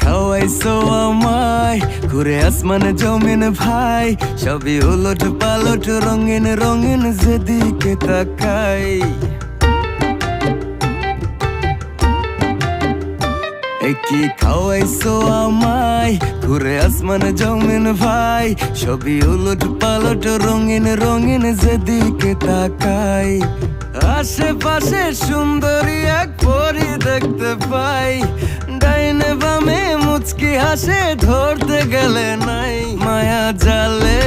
খাওয়াইছো আমায় ঘুরে আসমানে জমিন ভাই, সবই উলট পালট রঙিন রঙিন যেদিকে তাকাই। কি খাওয়াইছো আমায় ঘুরে আসমানে জমিন ভাই, সবই উলট পালট রঙিন রঙিন যেদিকে তাকাই। আশেপাশে সুন্দরী এক পরি দেখতে পাই, ডাইনে বামে মুচকি হাসে ধরতে গেলে নাই। মায়া জালে